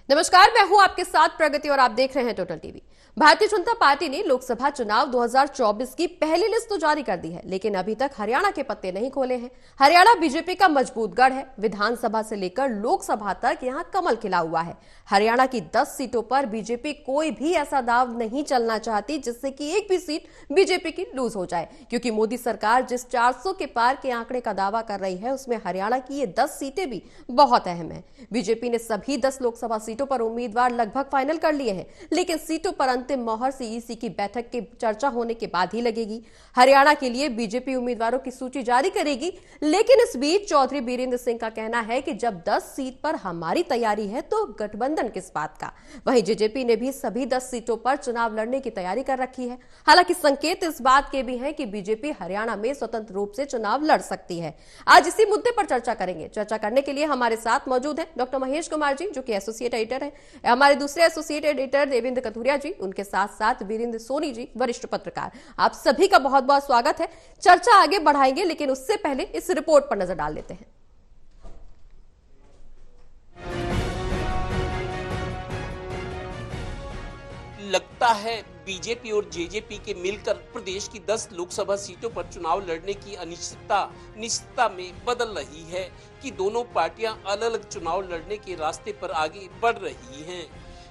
नमस्कार, मैं हूं आपके साथ प्रगति और आप देख रहे हैं total TV. Bharatiya Janata party ने लोकसभा चुनाव 2024 की पहली लिस्ट तो जारी कर दी है, लेकिन अभी तक हरियाणा के पत्ते नहीं खोले हैं। हरियाणा बीजेपी का मजबूत गढ़ है। विधानसभा से लेकर लोकसभा तक यहां कमल खिला हुआ है। हरियाणा की 10 सीटों पर बीजेपी कोई भी ऐसा दाव नहीं चलना चाहती जिससे कि एक भी सीट बीजेपी की लूज हो जाए, क्योंकि मोदी सरकार जिस 400 के पार के आंकड़े का दावा कर रही है उसमें हरियाणा की ये 10 सीटें भी बहुत अहम है। बीजेपी ने सभी 10 लोकसभा सीटों पर उम्मीदवार लगभग फाइनल कर लिए हैं, लेकिन सीटों पर अंतिम मोहर सीईसी की बैठक की चर्चा होने के बाद ही लगेगी। हरियाणा के लिए बीजेपी उम्मीदवारों की सूची जारी करेगी, लेकिन इस बीच चौधरी बीरेंद्र सिंह का कहना है कि जब 10 सीट पर हमारी तैयारी है तो गठबंधन किस बात का। वहीं जेजेपी ने भी सभी 10 सीटों पर चुनाव लड़ने की तैयारी कर रखी है। हालांकि संकेत इस बात के भी हैं कि बीजेपी हरियाणा में स्वतंत्र रूप से चुनाव लड़ सकती है। आज इसी मुद्दे पर चर्चा करेंगे। चर्चा करने के लिए हमारे साथ मौजूद है डॉक्टर महेश कुमार जी, जो कि एसोसिएट एडिटर है। हमारे दूसरे एसोसिएट एडिटर देवेंद्र कथुरिया जी, उनके साथ साथ वीरेंद्र सोनी जी, वरिष्ठ पत्रकार। आप सभी का बहुत बहुत स्वागत है। चर्चा आगे बढ़ाएंगे, लेकिन उससे पहले इस रिपोर्ट पर नजर डाल लेते हैं। लगता है बीजेपी और जेजेपी के मिलकर प्रदेश की 10 लोकसभा सीटों पर चुनाव लड़ने की अनिश्चितता निश्चितता में बदल रही है कि दोनों पार्टियां अलग अलग चुनाव लड़ने के रास्ते पर आगे बढ़ रही हैं।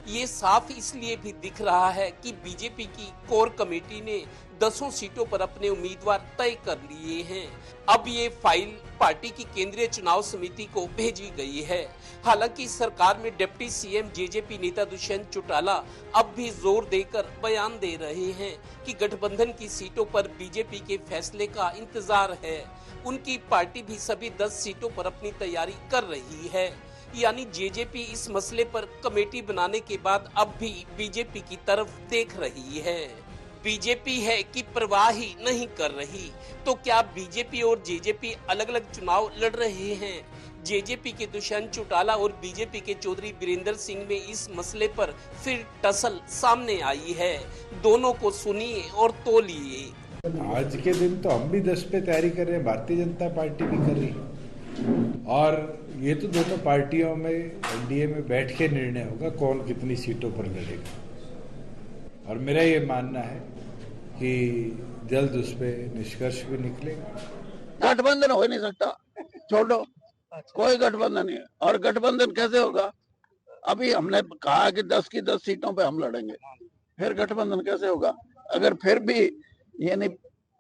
ये साफ इसलिए भी दिख रहा है कि बीजेपी की कोर कमेटी ने 10 सीटों पर अपने उम्मीदवार तय कर लिए हैं। अब ये फाइल पार्टी की केंद्रीय चुनाव समिति को भेजी गई है। हालांकि सरकार में डिप्टी सीएम जेजेपी नेता दुष्यंत चौटाला अब भी जोर देकर बयान दे रहे हैं कि गठबंधन की सीटों पर बीजेपी के फैसले का इंतजार है। उनकी पार्टी भी सभी 10 सीटों पर अपनी तैयारी कर रही है। यानी जेजेपी इस मसले पर कमेटी बनाने के बाद अब भी बीजेपी की तरफ देख रही है। बीजेपी है कि परवाह ही नहीं कर रही। तो क्या बीजेपी और जेजेपी अलग अलग चुनाव लड़ रहे हैं? जेजेपी के दुष्यंत चौटाला और बीजेपी के चौधरी बीरेंद्र सिंह में इस मसले पर फिर टसल सामने आई है। दोनों को सुनिए और तोलिए। आज के दिन तो हम भी 10 पे तैयारी कर रहे हैं, भारतीय जनता पार्टी भी कर रही है, और ये तो दोनों पार्टियों में एनडीए में बैठ के निर्णय होगा कौन कितनी सीटों पर लड़ेगा। और मेरा ये मानना है कि जल्द उस पे निष्कर्ष भी निकलेगा। गठबंधन हो नहीं सकता, छोड़ो, कोई गठबंधन नहीं है। और गठबंधन कैसे होगा? अभी हमने कहा कि 10 की 10 सीटों पे हम लड़ेंगे, फिर गठबंधन कैसे होगा? अगर फिर भी यानी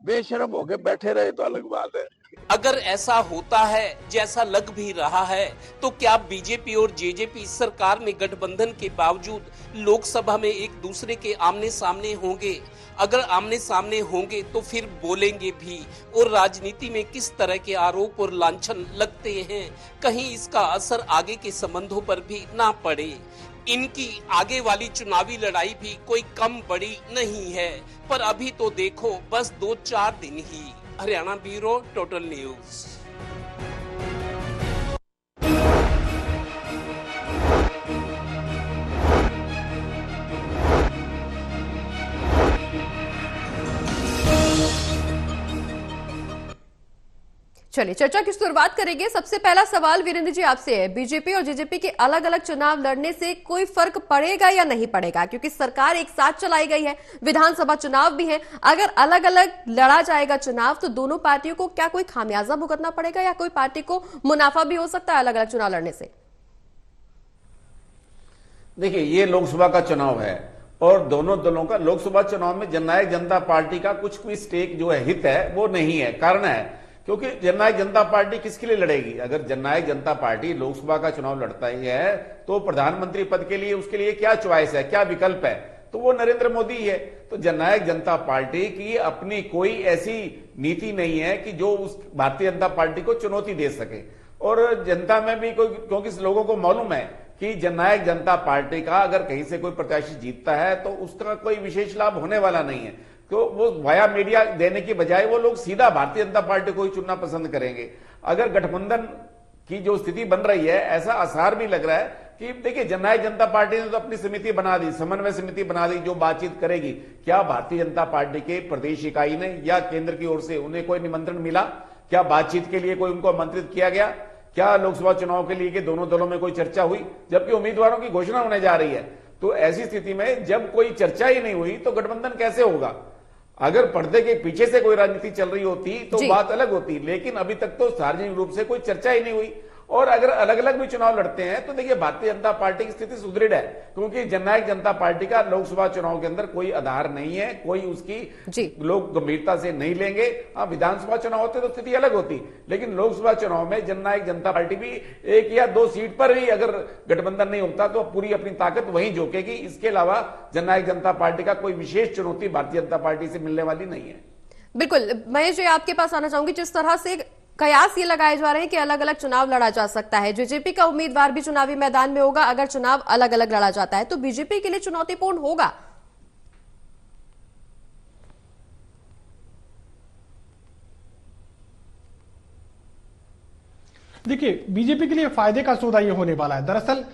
बेशरम होके बैठे रहे तो अलग बात है। अगर ऐसा होता है जैसा लग भी रहा है, तो क्या बीजेपी और जेजेपी सरकार में गठबंधन के बावजूद लोकसभा में एक दूसरे के आमने सामने होंगे? अगर आमने सामने होंगे तो फिर बोलेंगे भी, और राजनीति में किस तरह के आरोप और लांछन लगते हैं, कहीं इसका असर आगे के संबंधों पर भी ना पड़े। इनकी आगे वाली चुनावी लड़ाई भी कोई कम बड़ी नहीं है, पर अभी तो देखो बस 2-4 दिन ही। Haryana bureau, total news. चलिए चर्चा की शुरुआत करेंगे। सबसे पहला सवाल वीरेंद्र जी आपसे है, बीजेपी और जेजेपी के अलग अलग चुनाव लड़ने से कोई फर्क पड़ेगा या नहीं पड़ेगा? क्योंकि सरकार एक साथ चलाई गई है, विधानसभा चुनाव भी है। अगर अलग अलग लड़ा जाएगा चुनाव तो दोनों पार्टियों को क्या कोई खामियाजा भुगतना पड़ेगा या कोई पार्टी को मुनाफा भी हो सकता है अलग अलग चुनाव लड़ने से? देखिए, ये लोकसभा का चुनाव है और दोनों दलों का लोकसभा चुनाव में जननायक जनता पार्टी का कुछ भी स्टेक जो है, हित है, वो नहीं है। कारण है क्योंकि जननायक जनता पार्टी किसके लिए लड़ेगी? अगर जननायक जनता पार्टी लोकसभा का चुनाव लड़ता ही है तो प्रधानमंत्री पद के लिए उसके लिए क्या चॉइस है, क्या विकल्प है? तो वो नरेंद्र मोदी ही है। तो जननायक जनता पार्टी की अपनी कोई ऐसी नीति नहीं है कि जो उस भारतीय जनता पार्टी को चुनौती दे सके। और जनता में भी कोई, क्योंकि लोगों को मालूम है कि जननायक जनता पार्टी का अगर कहीं से कोई प्रत्याशी जीतता है तो उसका कोई विशेष लाभ होने वाला नहीं है। तो वो वाया मीडिया देने की बजाय वो लोग सीधा भारतीय जनता पार्टी को ही चुनना पसंद करेंगे। अगर गठबंधन की जो स्थिति बन रही है, ऐसा आसार भी लग रहा है कि देखिए, जननायक जनता पार्टी ने तो अपनी समिति बना दी, समन्वय समिति बना दी जो बातचीत करेगी। क्या भारतीय जनता पार्टी के प्रदेश इकाई ने या केंद्र की ओर से उन्हें कोई निमंत्रण मिला? क्या बातचीत के लिए कोई उनको आमंत्रित किया गया? क्या लोकसभा चुनाव के लिए कि दोनों दलों में कोई चर्चा हुई, जबकि उम्मीदवारों की घोषणा होने जा रही है। तो ऐसी स्थिति में जब कोई चर्चा ही नहीं हुई तो गठबंधन कैसे होगा? अगर पर्दे के पीछे से कोई राजनीति चल रही होती तो बात अलग होती, लेकिन अभी तक तो सार्वजनिक रूप से कोई चर्चा ही नहीं हुई। और अगर अलग अलग भी चुनाव लड़ते हैं तो देखिए भारतीय जनता पार्टी की स्थिति सुदृढ़ है, क्योंकि जननायक जनता पार्टी का लोकसभा चुनाव के अंदर कोई आधार नहीं है, कोई उसकी लोग गंभीरता से नहीं लेंगे। हाँ, विधानसभा चुनाव होते तो स्थिति अलग होती, लेकिन लोकसभा चुनाव में जननायक जनता पार्टी भी 1 या 2 सीट पर भी अगर गठबंधन नहीं होता तो पूरी अपनी ताकत वहीं झोंकेगी। इसके अलावा जननायक जनता पार्टी का कोई विशेष चुनौती भारतीय जनता पार्टी से मिलने वाली नहीं है। बिल्कुल महेश जी, आपके पास आना चाहूंगी। जिस तरह से कयास ये लगाए जा रहे हैं कि अलग अलग चुनाव लड़ा जा सकता है, जेजेपी का उम्मीदवार भी चुनावी मैदान में होगा अगर चुनाव अलग अलग लड़ा जाता है, तो बीजेपी के लिए चुनौतीपूर्ण होगा। देखिए, बीजेपी के लिए फायदे का सौदा ये होने वाला है। दरअसल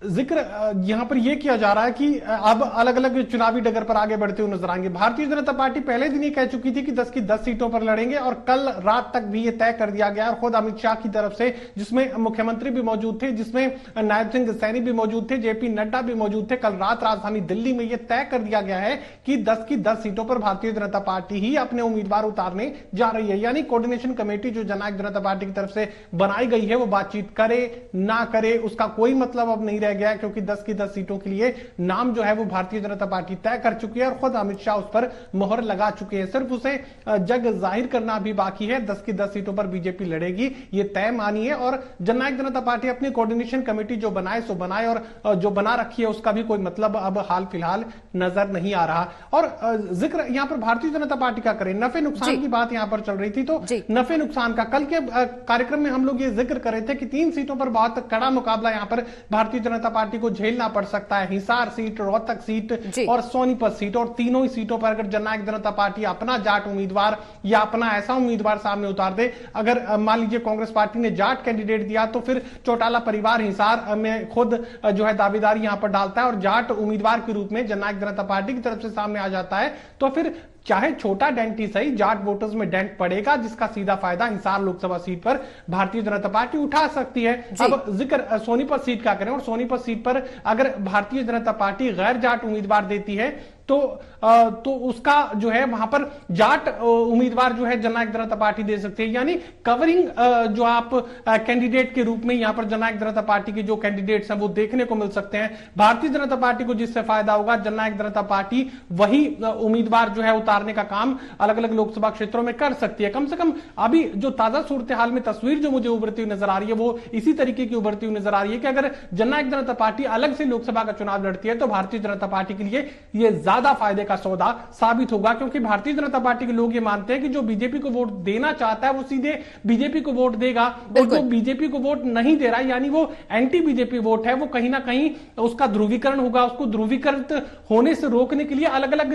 जिक्र यहां पर यह किया जा रहा है कि अब अलग अलग चुनावी डगर पर आगे बढ़ते हुए नजर आएंगे। भारतीय जनता पार्टी पहले दिन ये कह चुकी थी कि 10 की 10 सीटों पर लड़ेंगे और कल रात तक भी ये तय कर दिया गया। और खुद अमित शाह की तरफ से, जिसमें मुख्यमंत्री भी मौजूद थे, जिसमें नायब सिंह सैनी भी मौजूद थे, जेपी नड्डा भी मौजूद थे, कल रात राजधानी दिल्ली में यह तय कर दिया गया है कि 10 की 10 सीटों पर भारतीय जनता पार्टी ही अपने उम्मीदवार उतारने जा रही है। यानी कोऑर्डिनेशन कमेटी जो जननायक जनता पार्टी की तरफ से बनाई गई है वो बातचीत करे ना करे उसका कोई मतलब अब नहीं रह गया, क्योंकि 10 की 10 सीटों के लिए नाम जो है वो भारतीय जनता पार्टी तय कर चुकी है और खुद अमित शाह उस पर मोहर लगा चुके हैं। सिर्फ उसे जग जाहिर करना भी बाकी है। 10 की 10 सीटों पर बीजेपी लड़ेगी, ये तय मानिए। और जननायक जनता पार्टी अपनी कोऑर्डिनेशन कमेटी जो बनाए सो बनाए, और जो बना रखी है उसका भी कोई मतलब अब हाल फिलहाल नजर नहीं आ रहा। और जिक्र यहां पर भारतीय जनता पार्टी का करें, नफे नुकसान की बात यहां पर चल रही थी, तो नफे नुकसान का कल के कार्यक्रम में हम लोग ये जिक्र कर रहे थे कि 3 सीटों पर बहुत कड़ा मुकाबला यहां पर भारतीय जनता पार्टी को झेलना पड़ सकता है। हिसार सीट, रोहतक सीट और सोनीपत सीट, और तीनों ही सीटों पर अगर जननायक जनता पार्टी अपना जाट उम्मीदवार या अपना ऐसा उम्मीदवार सामने उतार दे, अगर मान लीजिए कांग्रेस पार्टी ने जाट कैंडिडेट दिया तो फिर चौटाला परिवार हिसार में खुद जो है दावेदारी यहां पर डालता है और जाट उम्मीदवार के रूप में जननायक जनता पार्टी की तरफ से सामने आ जाता है, तो फिर चाहे छोटा डेंट ही सही जाट वोटर्स में डेंट पड़ेगा, जिसका सीधा फायदा हिसार लोकसभा सीट पर भारतीय जनता पार्टी उठा सकती है। अब जिक्र सोनीपत सीट का करें, और सोनीपत सीट पर अगर भारतीय जनता पार्टी गैर जाट उम्मीदवार देती है तो उसका जो है वहां पर जाट उम्मीदवार जो है जननायक जनता पार्टी दे सकती है। यानी कवरिंग जो आप कैंडिडेट के रूप में यहां पर जननायक जनता पार्टी के जो कैंडिडेट्स हैं वो देखने को मिल सकते हैं। भारतीय जनता पार्टी को जिससे फायदा होगा, जननायक जनता पार्टी वही उम्मीदवार जो है उतारने का काम अलग अलग लोकसभा क्षेत्रों में कर सकती है। कम से कम अभी जो ताजा सूरत हाल में तस्वीर जो मुझे उभरती हुई नजर आ रही है वो इसी तरीके की उभरती हुई नजर आ रही है कि अगर जननायक जनता पार्टी अलग से लोकसभा का चुनाव लड़ती है तो भारतीय जनता पार्टी के लिए यह ज्यादा फायदे का सौदा साबित होगा, क्योंकि भारतीय जनता पार्टी के लोग ये मानते हैं कि जो बीजेपी को वोट देना चाहता है वो सीधे बीजेपी को वोट देगा, और जो बीजेपी को वोट नहीं दे रहा यानी वो एंटी बीजेपी वोट है, वो कहीं ना कहीं उसका ध्रुवीकरण होगा। उसको ध्रुवीकृत होने से रोकने के लिए अलग अलग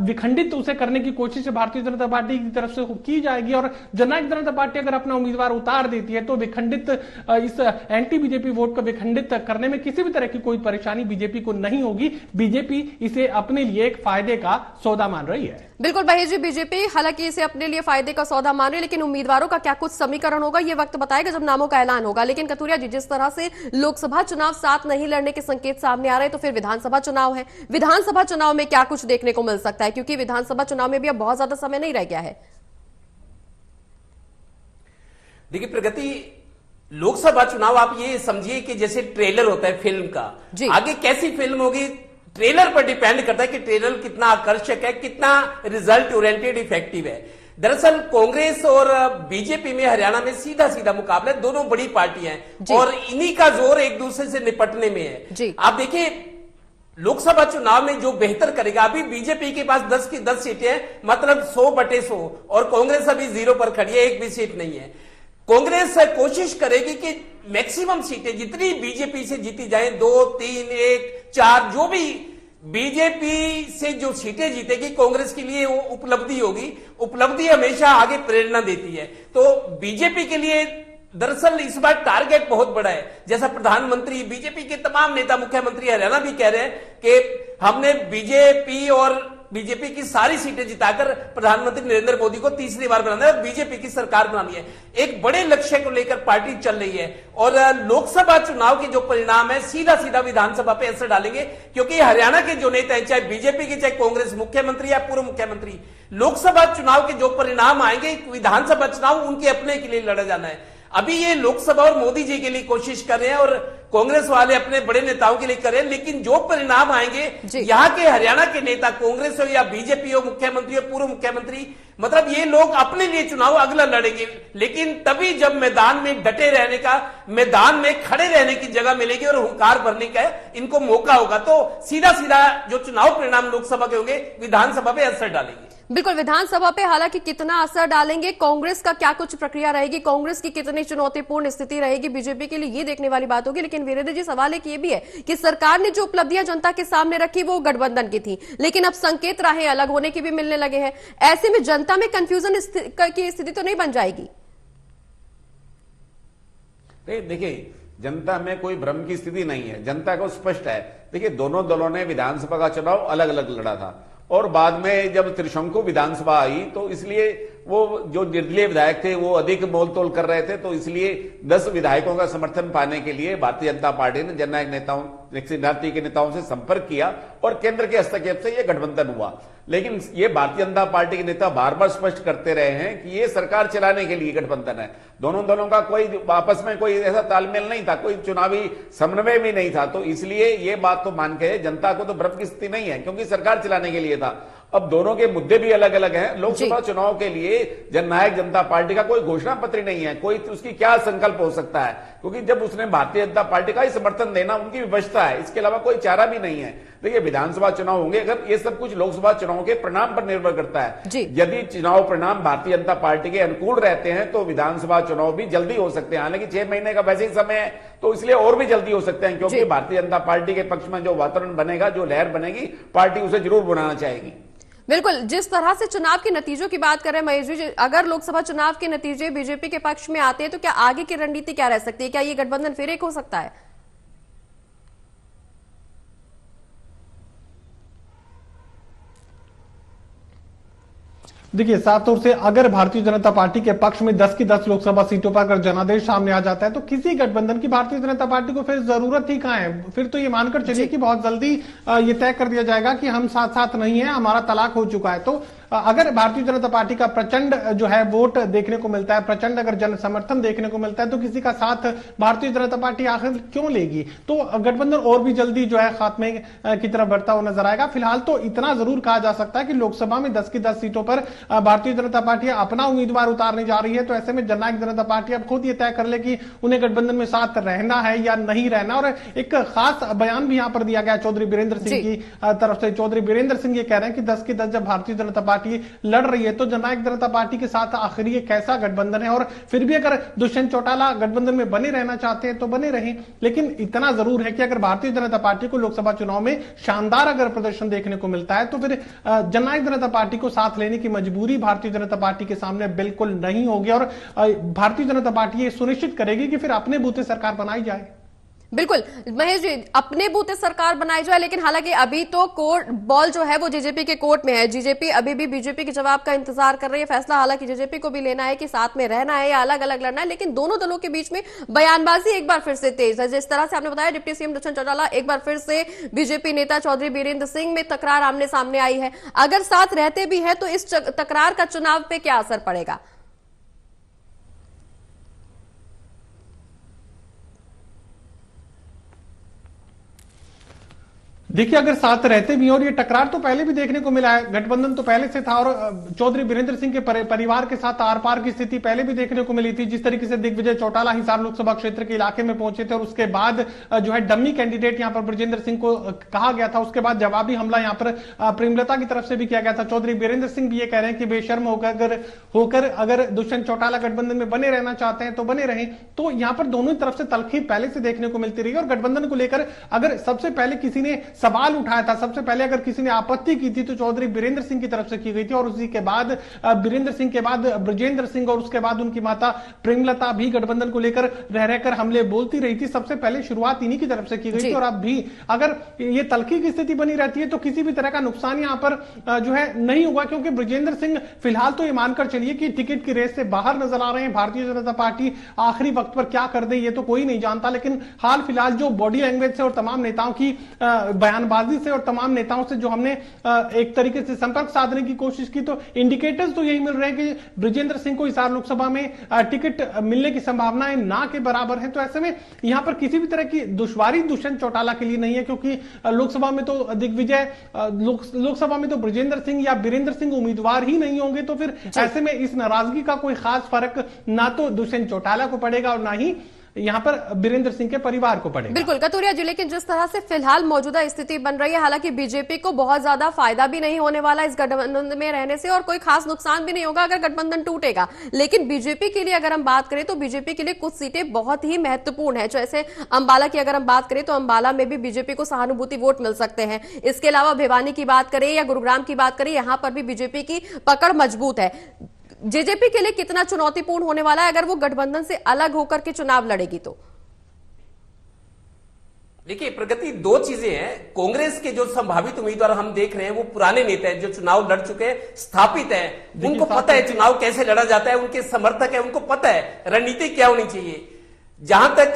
विखंडित उसे करने की कोशिश भारतीय जनता पार्टी की तरफ से की जाएगी। और जननायक जनता पार्टी अगर अपना उम्मीदवार उतार देती है तो विखंडित इस एंटी बीजेपी वोट को विखंडित करने में किसी भी तरह की कोई परेशानी बीजेपी को नहीं होगी। बीजेपी इसे अपने लिए एक फायदे का सौदा मान रही है। बिल्कुल महेश जी, बीजेपी हालांकि इसे अपने लिए फायदे का सौदा मान रही है, लेकिन उम्मीदवारों का क्या कुछ समीकरण होगा ये वक्त बताएगा जब नामों का ऐलान होगा। लेकिन कथुरिया जी, जिस तरह से लोकसभा चुनाव साथ नहीं लड़ने के संकेत सामने आ रहे हैं, तो फिर विधानसभा चुनाव है, विधानसभा चुनाव में क्या कुछ देखने को मिल सकता है, क्योंकि विधानसभा चुनाव में भी अब बहुत ज्यादा समय नहीं रह गया है। देखिए प्रगति, लोकसभा चुनाव आप ये समझिए कि जैसे ट्रेलर होता है फिल्म का, आगे कैसी फिल्म होगी ट्रेलर पर डिपेंड करता है कि ट्रेलर कितना आकर्षक है, कितना रिजल्ट ओरिएंटेड इफेक्टिव है। दरअसल कांग्रेस और बीजेपी में हरियाणा में सीधा सीधा मुकाबला है, दोनों बड़ी पार्टियां हैं और इन्हीं का जोर एक दूसरे से निपटने में है। आप देखिए लोकसभा चुनाव में जो बेहतर करेगा, अभी बीजेपी के पास 10 की 10 सीटें हैं, मतलब 100/100, और कांग्रेस अभी 0 पर खड़ी है, एक भी सीट नहीं है। कांग्रेस कोशिश करेगी कि मैक्सिमम सीटें जितनी बीजेपी से जीती जाए, 2, 3, 1, 4, जो भी बीजेपी से जो सीटें जीतेगी कांग्रेस के लिए वो उपलब्धि होगी। उपलब्धि हमेशा आगे प्रेरणा देती है, तो बीजेपी के लिए दरअसल इस बार टारगेट बहुत बड़ा है। जैसा प्रधानमंत्री, बीजेपी के तमाम नेता, मुख्यमंत्री हरियाणा भी कह रहे हैं कि हमने बीजेपी और बीजेपी की सारी सीटें जिताकर प्रधानमंत्री नरेंद्र मोदी को तीसरी बार बनाना है और बीजेपी की सरकार बनानी है। एक बड़े लक्ष्य को लेकर पार्टी चल रही है और लोकसभा चुनाव के जो परिणाम है सीधा सीधा विधानसभा पे असर डालेंगे, क्योंकि हरियाणा के जो नेता हैं, चाहे बीजेपी के, चाहे कांग्रेस, मुख्यमंत्री या पूर्व मुख्यमंत्री, लोकसभा चुनाव के जो परिणाम आएंगे विधानसभा चुनाव उनके अपने के लिए लड़ा जाना है। अभी ये लोकसभा और मोदी जी के लिए कोशिश कर रहे हैं और कांग्रेस वाले अपने बड़े नेताओं के लिए कर रहे हैं, लेकिन जो परिणाम आएंगे यहाँ के हरियाणा के नेता, कांग्रेस हो या बीजेपी हो, मुख्यमंत्री हो, पूर्व मुख्यमंत्री, मतलब ये लोग अपने लिए चुनाव अगला लड़ेंगे, लेकिन तभी जब मैदान में डटे रहने का, मैदान में खड़े रहने की जगह मिलेगी और हुंकार भरने का इनको मौका होगा, तो सीधा सीधा जो चुनाव परिणाम लोकसभा के होंगे विधानसभा पे असर डालेंगे। बिल्कुल, विधानसभा पे हालांकि कितना असर डालेंगे, कांग्रेस का क्या कुछ प्रक्रिया रहेगी, कांग्रेस की कितनी चुनौतीपूर्ण स्थिति रहेगी बीजेपी के लिए, ये देखने वाली बात होगी। लेकिन वीरेंद्र जी, सवाल एक ये भी है कि सरकार ने जो उपलब्धियां जनता के सामने रखी वो गठबंधन की थी, लेकिन अब संकेत राहें अलग होने की भी मिलने लगे हैं। ऐसे में जनता में कंफ्यूजन की स्थिति तो नहीं बन जाएगी? देखिए, जनता में कोई भ्रम की स्थिति नहीं है, जनता को स्पष्ट है। देखिए, दोनों दलों ने विधानसभा का चुनाव अलग अलग लड़ा था और बाद में जब त्रिशंकु विधानसभा आई तो इसलिए वो जो निर्दलीय विधायक थे वो अधिक मोल तोल कर रहे थे, तो इसलिए 10 विधायकों का समर्थन पाने के लिए भारतीय जनता पार्टी ने जननायक नेताओं, शरणार्थी के नेताओं से संपर्क किया और केंद्र के हस्तक्षेप से यह गठबंधन हुआ। लेकिन ये भारतीय जनता पार्टी के नेता बार बार स्पष्ट करते रहे हैं कि ये सरकार चलाने के लिए गठबंधन है, दोनों दलों का कोई आपस में कोई ऐसा तालमेल नहीं था, कोई चुनावी समन्वय भी नहीं था। तो इसलिए ये बात तो मान के जनता को तो भ्रम की स्थिति नहीं है, क्योंकि सरकार चलाने के लिए था। अब दोनों के मुद्दे भी अलग अलग हैं। लोकसभा चुनाव के लिए जननायक जनता पार्टी का कोई घोषणा पत्र नहीं है, कोई उसकी क्या संकल्प हो सकता है, क्योंकि जब उसने भारतीय जनता पार्टी का ही समर्थन देना उनकी विवशता है, इसके अलावा कोई चारा भी नहीं है। देखिए, विधानसभा चुनाव होंगे, अगर ये सब कुछ लोकसभा चुनाव के परिणाम पर निर्भर करता है। यदि चुनाव परिणाम भारतीय जनता पार्टी के अनुकूल रहते हैं तो विधानसभा चुनाव भी जल्दी हो सकते हैं। हालांकि 6 महीने का वैसे ही समय है, तो इसलिए और भी जल्दी हो सकते हैं, क्योंकि भारतीय जनता पार्टी के पक्ष में जो वातावरण बनेगा, जो लहर बनेगी, पार्टी उसे जरूर बनाना चाहेगी। बिल्कुल, जिस तरह से चुनाव के नतीजों की बात कर रहे हैं महेश जी, अगर लोकसभा चुनाव के नतीजे बीजेपी के पक्ष में आते हैं तो क्या आगे की रणनीति क्या रह सकती है? क्या ये गठबंधन फिर एक हो सकता है? देखिए, साफ तौर से अगर भारतीय जनता पार्टी के पक्ष में 10 की 10 लोकसभा सीटों पर अगर जनादेश सामने आ जाता है तो किसी गठबंधन की भारतीय जनता पार्टी को फिर जरूरत ही कहां है? फिर तो ये मानकर चलिए कि बहुत जल्दी ये तय कर दिया जाएगा कि हम साथ साथ नहीं है, हमारा तलाक हो चुका है। तो अगर भारतीय जनता पार्टी का प्रचंड जो है वोट देखने को मिलता है, प्रचंड अगर जन समर्थन देखने को मिलता है, तो किसी का साथ भारतीय जनता पार्टी आखिर क्यों लेगी? तो गठबंधन और भी जल्दी जो है खात्मे की तरफ बढ़ता हुआ नजर आएगा। फिलहाल तो इतना जरूर कहा जा सकता है कि लोकसभा में 10 की 10 सीटों पर भारतीय जनता पार्टी अपना उम्मीदवार उतारने जा रही है। तो ऐसे में जननायक जनता पार्टी अब खुद ये तय कर ले कि उन्हें गठबंधन में साथ रहना है या नहीं रहना। और एक खास बयान भी यहां पर दिया गया चौधरी बीरेंद्र सिंह की तरफ से। चौधरी बीरेंद्र सिंह ये कह रहे हैं कि 10 की 10 जब भारतीय जनता पार्टी लड़ रही है तो जननायक जनता पार्टी के साथ आखिर ये कैसा गठबंधन है, और फिर भी अगर दुष्यंत चौटाला गठबंधन में बने रहना चाहते हैं तो बने रहें। लेकिन इतना जरूर है कि अगर भारतीय जनता पार्टी को लोकसभा चुनाव में शानदार अगर प्रदर्शन देखने को मिलता है तो फिर जननायक जनता पार्टी को साथ लेने की मजबूरी भारतीय जनता पार्टी के सामने बिल्कुल नहीं होगी और भारतीय जनता पार्टी ये सुनिश्चित करेगी कि फिर अपने बूते सरकार बनाई जाए। बिल्कुल महेश जी, अपने बूते सरकार बनाई जाए, लेकिन हालांकि अभी तो कोर्ट बॉल जो है वो जेजेपी के कोर्ट में है। जेजेपी अभी भी बीजेपी के जवाब का इंतजार कर रही है। फैसला हालांकि जेजेपी को भी लेना है कि साथ में रहना है या अलग अलग लड़ना है, लेकिन दोनों दलों के बीच में बयानबाजी एक बार फिर से तेज है। जिस तरह से आपने बताया, डिप्टी सीएम दुष्यंत चौटाला, एक बार फिर से बीजेपी नेता चौधरी बीरेंद्र सिंह में तकरार आमने सामने आई है। अगर साथ रहते भी है तो इस तकरार का चुनाव पे क्या असर पड़ेगा? देखिए, अगर साथ रहते भी और ये टकरार तो पहले भी देखने को मिला है, गठबंधन तो पहले से था और चौधरी बीरेंद्र सिंह के परिवार के साथ आर पार की स्थिति पहले भी देखने को मिली थी। जिस तरीके से दिग्विजय चौटाला हिसार लोकसभा क्षेत्र के इलाके में पहुंचे थे और उसके बाद जो है डमी कैंडिडेट यहां पर ब्रजेंद्र सिंह को कहा गया था, उसके बाद जवाबी हमला यहां पर प्रेमलता की तरफ से भी किया गया था। चौधरी बीरेंद्र सिंह भी ये कह रहे हैं कि बेशर्म होकर अगर दुष्यंत चौटाला गठबंधन में बने रहना चाहते हैं तो बने रहें। तो यहां पर दोनों तरफ से तलखी पहले से देखने को मिलती रही और गठबंधन को लेकर अगर सबसे पहले किसी ने सवाल उठाया था, सबसे पहले अगर किसी ने आपत्ति की थी तो चौधरी बीरेंद्र सिंह की तरफ से की गई थी, और उसी के बाद बीरेंद्र सिंह के बाद ब्रजेंद्र सिंह और उसके बाद उनकी माता प्रेमलता भी गठबंधन को लेकर रह रहकर हमले बोलती रही थी। सबसे पहले शुरुआत इन्हीं की तरफ से की गई थी, और अब भी अगर ये तल्खी की स्थिति बनी रहती है तो किसी भी तरह का नुकसान यहां पर जो है नहीं हुआ, क्योंकि ब्रजेंद्र सिंह फिलहाल तो ये मानकर चलिए कि टिकट की रेस से बाहर नजर आ रहे हैं। भारतीय जनता पार्टी आखिरी वक्त पर क्या कर दे ये तो कोई नहीं जानता, लेकिन हाल फिलहाल जो बॉडी लैंग्वेज से और तमाम नेताओं की बयानबाजी से और तमाम नेताओं से जो हमने एक तरीके से संपर्क साधने की कोशिश की, तो इंडिकेटर्स तो यही मिल रहे हैं कि ब्रजेंद्र सिंह को हिसार लोकसभा में टिकट मिलने की संभावनाएं ना के बराबर हैं। तो ऐसे में यहां पर किसी भी तरह की दुश्वारी दुष्यंत चौटाला के लिए नहीं है, क्योंकि लोकसभा में तो दिग्विजय लोकसभा में तो ब्रजेंद्र सिंह या बीरेंद्र सिंह उम्मीदवार ही नहीं होंगे, तो फिर ऐसे में इस नाराजगी का कोई खास फर्क ना तो दुष्यंत चौटाला को पड़ेगा और ना ही यहां पर बीरेंद्र सिंह के परिवार को पड़ेगा। बिल्कुल कतूरिया जी, लेकिन जिस तरह से फिलहाल मौजूदा स्थिति बन रही है, हालांकि बीजेपी को बहुत ज्यादा फायदा भी नहीं होने वाला इस गठबंधन में रहने से और कोई खास नुकसान भी नहीं होगा अगर गठबंधन टूटेगा, लेकिन बीजेपी के लिए अगर हम बात करें तो बीजेपी के लिए कुछ सीटें बहुत ही महत्वपूर्ण है। जैसे अंबाला की अगर हम बात करें तो अंबाला में भी बीजेपी को सहानुभूति वोट मिल सकते हैं। इसके अलावा भिवानी की बात करें या गुरुग्राम की बात करें, यहां पर भी बीजेपी की पकड़ मजबूत है। जेजेपी के लिए कितना चुनौतीपूर्ण होने वाला है अगर वो गठबंधन से अलग होकर के चुनाव लड़ेगी तो? देखिए प्रगति, दो चीजें हैं। कांग्रेस के जो संभावित उम्मीदवार हम देख रहे हैं वो पुराने नेता हैं जो चुनाव लड़ चुके हैं, स्थापित हैं, उनको पता है चुनाव कैसे लड़ा जाता है, उनके समर्थक है, उनको पता है रणनीति क्या होनी चाहिए। जहां तक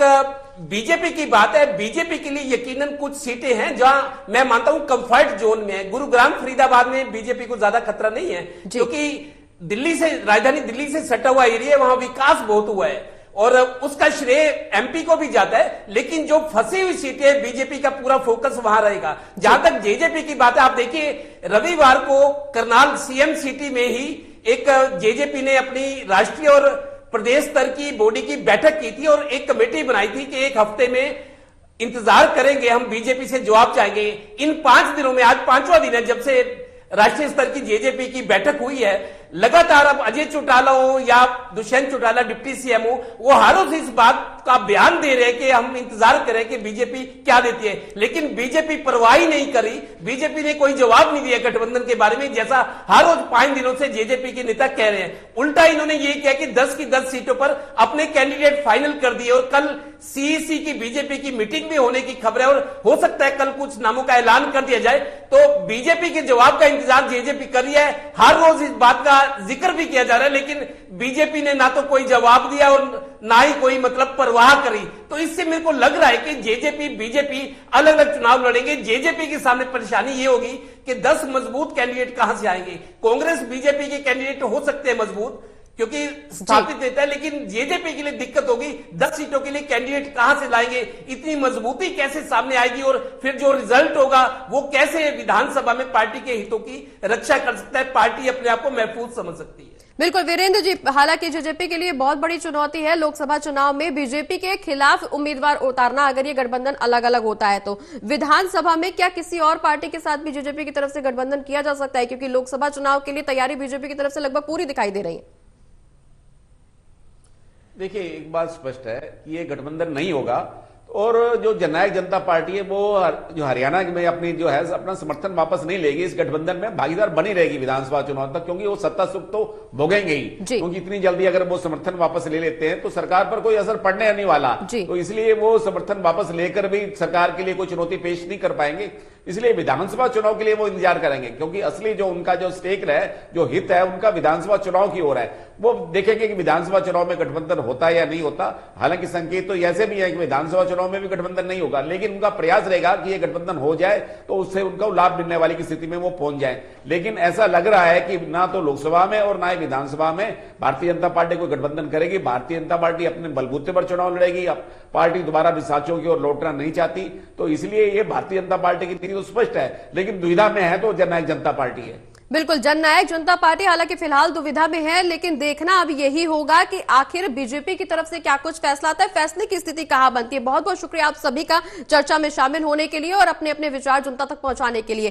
बीजेपी की बात है, बीजेपी के लिए यकीनन कुछ सीटें हैं जहां मैं मानता हूं कंफर्ट जोन में है। गुरुग्राम फरीदाबाद में बीजेपी को ज्यादा खतरा नहीं है, क्योंकि दिल्ली से, राजधानी दिल्ली से सटा हुआ एरिया है, वहां विकास बहुत हुआ है और उसका श्रेय एमपी को भी जाता है। लेकिन जो फंसी हुई सीटें, बीजेपी का पूरा फोकस वहां रहेगा। जहां तक जेजेपी की बात है, आप देखिए रविवार को करनाल सीएम सिटी में ही एक जेजेपी ने अपनी राष्ट्रीय और प्रदेश स्तर की बॉडी की बैठक की थी और एक कमेटी बनाई थी कि एक हफ्ते में इंतजार करेंगे, हम बीजेपी से जवाब चाहेंगे। इन 5 दिनों में आज 5वां दिन है जब से राष्ट्रीय स्तर की जेजेपी की बैठक हुई है। लगातार अब अजय चौटाला हो या दुष्यंत चौटाला डिप्टी सीएम हो, वो हर रोज इस बात का बयान दे रहे हैं कि हम इंतजार करें कि बीजेपी क्या देती है, लेकिन बीजेपी परवाह ही नहीं करी। बीजेपी ने कोई जवाब नहीं दिया गठबंधन के बारे में, जैसा हर रोज 5 दिनों से जेजेपी के नेता कह रहे हैं। उल्टा इन्होंने ये किया कि 10 की 10 सीटों पर अपने कैंडिडेट फाइनल कर दिए और कल सीईसी की बीजेपी की मीटिंग भी होने की खबर है और हो सकता है कल कुछ नामों का ऐलान कर दिया जाए। तो बीजेपी के जवाब का इंतजार जेजेपी कर रही है, हर रोज इस बात का जिक्र भी किया जा रहा है, लेकिन बीजेपी ने ना तो कोई जवाब दिया और ना ही कोई मतलब परवाह करी। तो इससे मेरे को लग रहा है कि जेजेपी बीजेपी अलग अलग चुनाव लड़ेंगे। जेजेपी के सामने परेशानी ये होगी कि 10 मजबूत कैंडिडेट कहां से आएंगे। कांग्रेस बीजेपी के कैंडिडेट हो सकते हैं मजबूत क्योंकि स्थापित देता है, लेकिन जेजेपी के लिए दिक्कत होगी 10 सीटों के लिए कैंडिडेट कहां से लाएंगे, इतनी मजबूती कैसे सामने आएगी और फिर जो रिजल्ट होगा वो कैसे विधानसभा में पार्टी के हितों की रक्षा कर सकता है, पार्टी अपने आप को महफूज समझ सकती है। बिल्कुल वीरेंद्र जी, हालांकि जेजेपी के लिए बहुत बड़ी चुनौती है लोकसभा चुनाव में बीजेपी के खिलाफ उम्मीदवार उतारना, अगर ये गठबंधन अलग अलग होता है तो विधानसभा में क्या किसी और पार्टी के साथ भी जेजेपी की तरफ से गठबंधन किया जा सकता है, क्योंकि लोकसभा चुनाव के लिए तैयारी बीजेपी की तरफ से लगभग पूरी दिखाई दे रही है। देखिए एक बात स्पष्ट है कि ये गठबंधन नहीं होगा और जो जननायक जनता पार्टी है वो जो हरियाणा में अपनी जो है अपना समर्थन वापस नहीं लेगी, इस गठबंधन में भागीदार बनी रहेगी विधानसभा चुनाव तक, क्योंकि वो सत्ता सुख तो भोगेंगे ही, क्योंकि इतनी जल्दी अगर वो समर्थन वापस ले लेते हैं तो सरकार पर कोई असर पड़ने नहीं वाला, तो इसलिए वो समर्थन वापस लेकर भी सरकार के लिए कोई चुनौती पेश नहीं कर पाएंगे। इसलिए विधानसभा चुनाव के लिए वो इंतजार करेंगे, क्योंकि असली जो उनका जो स्टेक है, जो हित है उनका विधानसभा चुनाव की ओर है। वो देखेंगे कि विधानसभा चुनाव में गठबंधन होता है या नहीं होता। हालांकि संकेत तो ऐसे भी है कि विधानसभा चुनाव में भी गठबंधन नहीं होगा, लेकिन उनका प्रयास रहेगा कि ये गठबंधन हो जाए तो उससे उनको लाभ मिलने वाली की स्थिति में वो पहुंच जाए। लेकिन ऐसा लग रहा है कि ना तो लोकसभा में और ना ही विधानसभा में भारतीय जनता पार्टी कोई गठबंधन करेगी। भारतीय जनता पार्टी अपने बलबूते पर चुनाव लड़ेगी, पार्टी दोबारा विसाचों की ओर लौटना नहीं चाहती, तो इसलिए ये भारतीय जनता पार्टी की नीति तो स्पष्ट है, लेकिन दुविधा में है तो जननायक जनता पार्टी है। बिल्कुल, जननायक जनता पार्टी हालांकि फिलहाल दुविधा में है, लेकिन देखना अब यही होगा कि आखिर बीजेपी की तरफ से क्या कुछ फैसला आता है, फैसले की स्थिति कहां बनती है। बहुत बहुत शुक्रिया आप सभी का चर्चा में शामिल होने के लिए और अपने अपने विचार जनता तक पहुंचाने के लिए।